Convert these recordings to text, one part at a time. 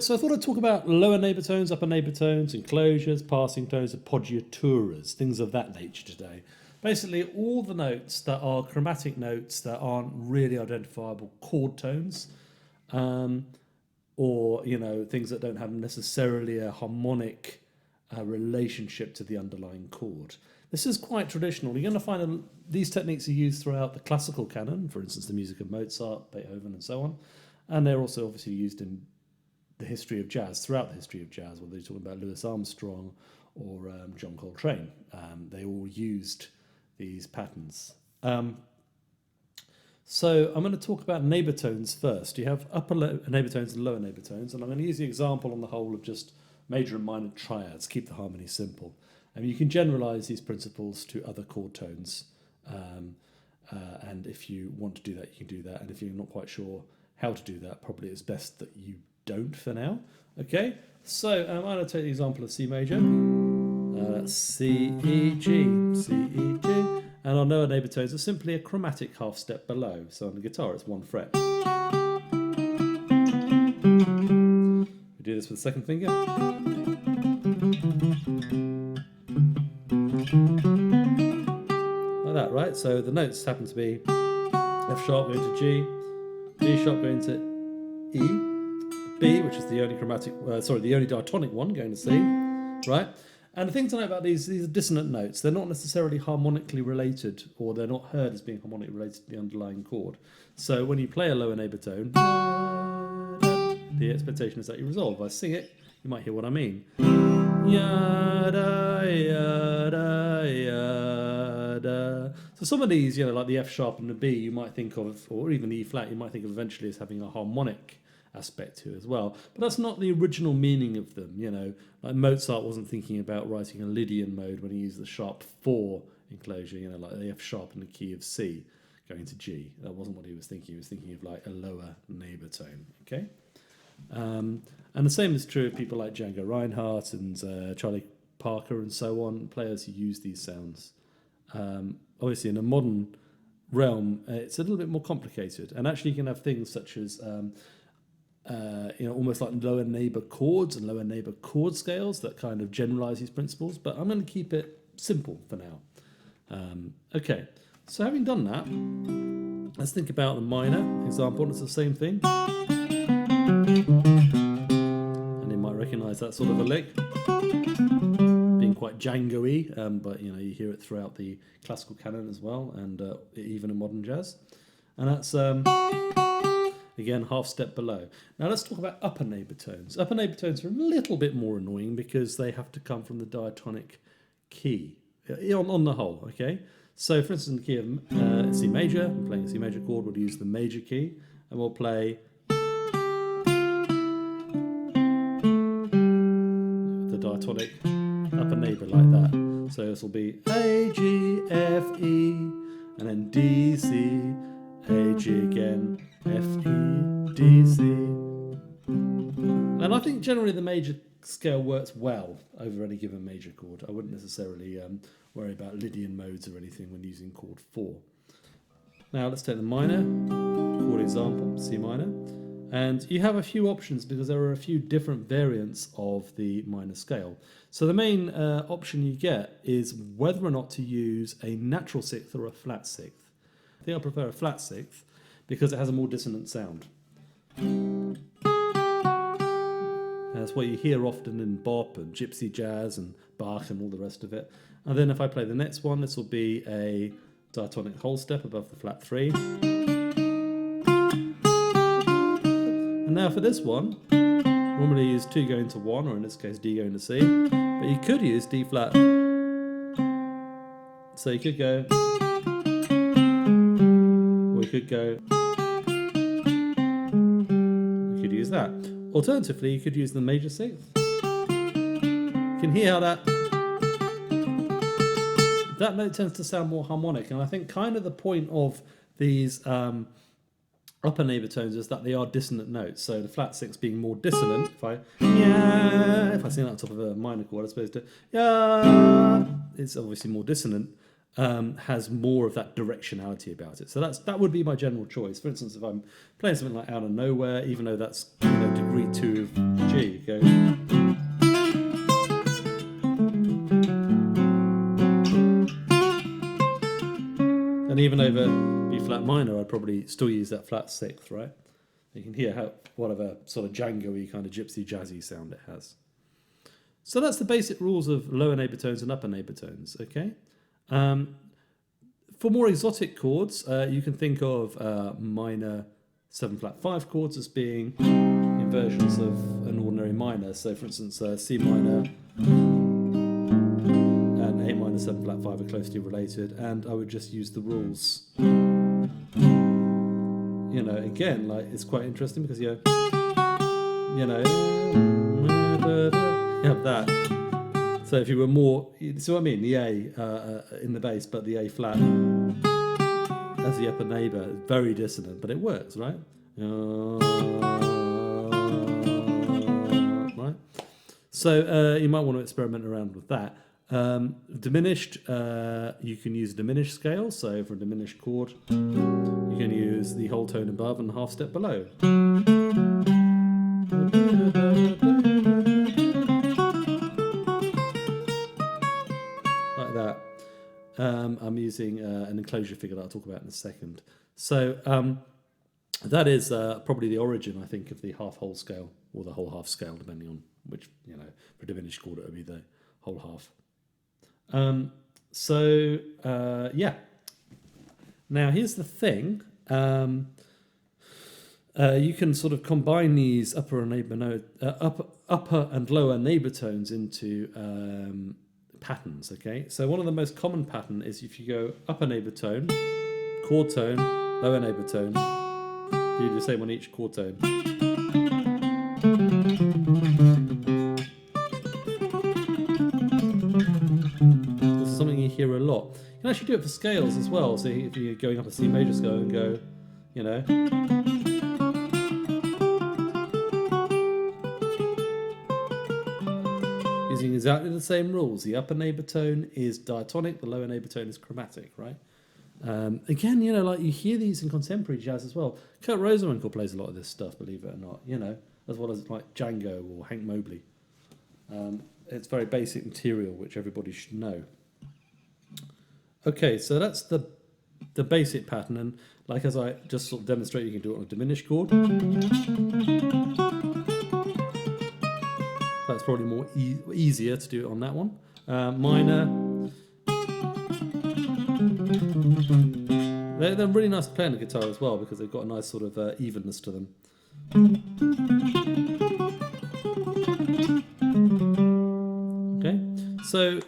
So I thought I'd talk about lower neighbour tones, upper neighbour tones, enclosures, passing tones, appoggiaturas, things of that nature today. Basically, all the notes that are chromatic notes that aren't really identifiable chord tones, or things that don't have necessarily a harmonic relationship to the underlying chord. This is quite traditional. You're going to find these techniques are used throughout the classical canon, for instance, the music of Mozart, Beethoven, and so on. And they're also obviously used in the history of jazz, throughout the history of jazz, whether you're talking about Louis Armstrong or John Coltrane. They all used these patterns. So I'm going to talk about neighbour tones first. You have upper neighbour tones and lower neighbour tones, and I'm going to use the example on the whole of just major and minor triads, keep the harmony simple. I mean, you can generalise these principles to other chord tones, and if you want to do that, you can do that. And if you're not quite sure how to do that, probably it's best that you don't for now. Okay, so I'm going to take the example of C major. That's C, E, G, C, E, G. And our lower neighbour tones are simply a chromatic half step below. So on the guitar, it's 1 fret. We do this with the second finger. Like that, right? So the notes happen to be F sharp going to G, G sharp going to E, B, which is the only the only diatonic one going to C, right? And the thing to know about these are dissonant notes. They're not necessarily harmonically related, or they're not heard as being harmonically related to the underlying chord. So when you play a lower neighbour tone, the expectation is that you resolve. If I sing it, you might hear what I mean. Yada, yada, yada. So some of these, like the F sharp and the B, you might think of, or even the E flat, you might think of eventually as having a harmonic aspect to it as well. But that's not the original meaning of them, Like Mozart wasn't thinking about writing a Lydian mode when he used the sharp 4 enclosure, like the F sharp in the key of C going to G. That wasn't what he was thinking. He was thinking of like a lower neighbour tone, okay? And the same is true of people like Django Reinhardt and Charlie Parker and so on, players who use these sounds. Obviously, in a modern realm, it's a little bit more complicated. And actually, you can have things such as, almost like lower neighbour chords and lower neighbour chord scales that kind of generalise these principles. But I'm going to keep it simple for now. Okay, so having done that, let's think about the minor example. It's the same thing. And you might recognise that sort of a lick, being quite Django-y, but you hear it throughout the classical canon as well, and even in modern jazz. And that's again half step below. Now let's talk about upper neighbour tones. Upper neighbour tones are a little bit more annoying because they have to come from the diatonic key on the whole. Okay, so for instance, in the key of C major, I'm playing a C major chord. We'll use the major key, and we'll play diatonic upper neighbour like that. So this will be A, G, F, E, and then D, C, A, G again, F, E, D, C. And I think generally the major scale works well over any given major chord. I wouldn't necessarily worry about Lydian modes or anything when using chord 4. Now let's take the minor chord example, C minor. And you have a few options because there are a few different variants of the minor scale. So the main option you get is whether or not to use a natural sixth or a flat sixth. I think I prefer a flat sixth because it has a more dissonant sound. That's what you hear often in bop and gypsy jazz and Bach and all the rest of it. And then if I play the next one, this will be a diatonic whole step above the flat 3. And now for this one, normally you use 2 going to 1, or in this case D going to C, but you could use D flat. So you could go, or you could go, you could use that. Alternatively, you could use the major sixth. You can hear how that note tends to sound more harmonic, and I think kind of the point of these upper neighbour tones is that they are dissonant notes. So the flat sixth being more dissonant. If I sing that on top of a minor chord as opposed to it's obviously more dissonant. Has more of that directionality about it. So that would be my general choice. For instance, if I'm playing something like Out of Nowhere, even though that's degree 3-2 of G. Go. And even over B flat minor, I'd probably still use that flat sixth, right? You can hear how what of a sort of Django-y kind of gypsy jazzy sound it has. So that's the basic rules of lower neighbour tones and upper neighbour tones, okay? For more exotic chords, you can think of minor 7 flat 5 chords as being inversions of an ordinary minor. So for instance, C minor and A minor 7 flat 5 are closely related, and I would just use the rules. You know, again, like it's quite interesting because you know, you have that. So if you were more, you see what I mean? The A in the bass, but the A flat as the upper neighbour, very dissonant, but it works, right? Right. So you might want to experiment around with that. Diminished, you can use a diminished scale. So for a diminished chord, you can use the whole tone above and half step below. Like that. I'm using an enclosure figure that I'll talk about in a second. So that is probably the origin, I think, of the half-whole scale, or the whole half scale, depending on which, you know, for a diminished chord it would be the whole half. Yeah. Now here's the thing. You can sort of combine these upper and lower neighbour tones into patterns. Okay, so one of the most common pattern is if you go upper neighbour tone, chord tone, lower neighbour tone. You do the same on each chord tone. This is something you hear a lot. You can actually do it for scales as well. So if you're going up a C major scale and go, you know. Using exactly the same rules. The upper neighbour tone is diatonic, the lower neighbour tone is chromatic, right? Again, you know, like you hear these in contemporary jazz as well. Kurt Rosenwinkel plays a lot of this stuff, believe it or not, you know, as well as like Django or Hank Mobley. It's very basic material, which everybody should know. Okay, so that's the basic pattern, and like as I just sort of demonstrated, you can do it on a diminished chord. That's probably more easier to do it on that one. Minor. They're really nice to play on the guitar as well because they've got a nice sort of evenness to them. Okay, so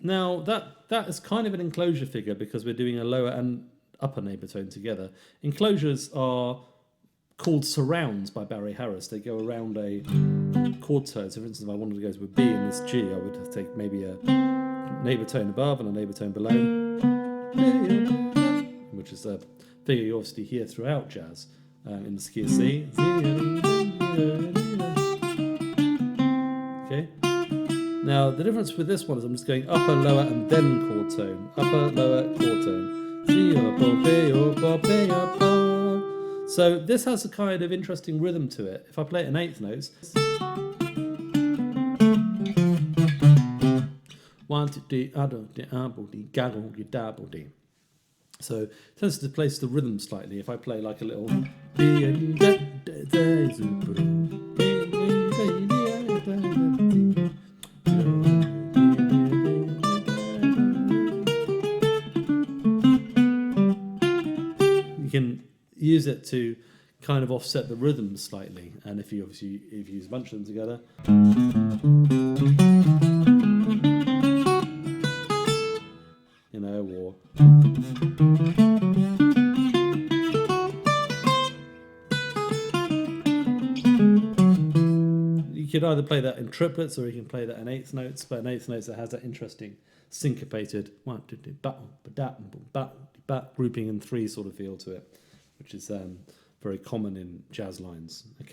now that is kind of an enclosure figure because we're doing a lower and upper neighbour tone together. Enclosures are called surrounds by Barry Harris. They go around a chord tone. So for instance, if I wanted to go with B and this G, I would take maybe a neighbour tone above and a neighbour tone below, which is a figure you obviously hear throughout jazz in the key of C. Okay. Now the difference with this one is I'm just going upper, lower, and then chord tone. Upper, lower, chord tone. So this has a kind of interesting rhythm to it. If I play it in eighth notes. 1, 2, 3, so it tends to place the rhythm slightly. If I play like a little, you can use it to kind of offset the rhythm slightly. And if you use a bunch of them together. You know, or you could either play that in triplets or you can play that in eighth notes, but in eighth notes it has that interesting syncopated 1, 2, 3, grouping in 3 sort of feel to it, which is very common in jazz lines. Okay.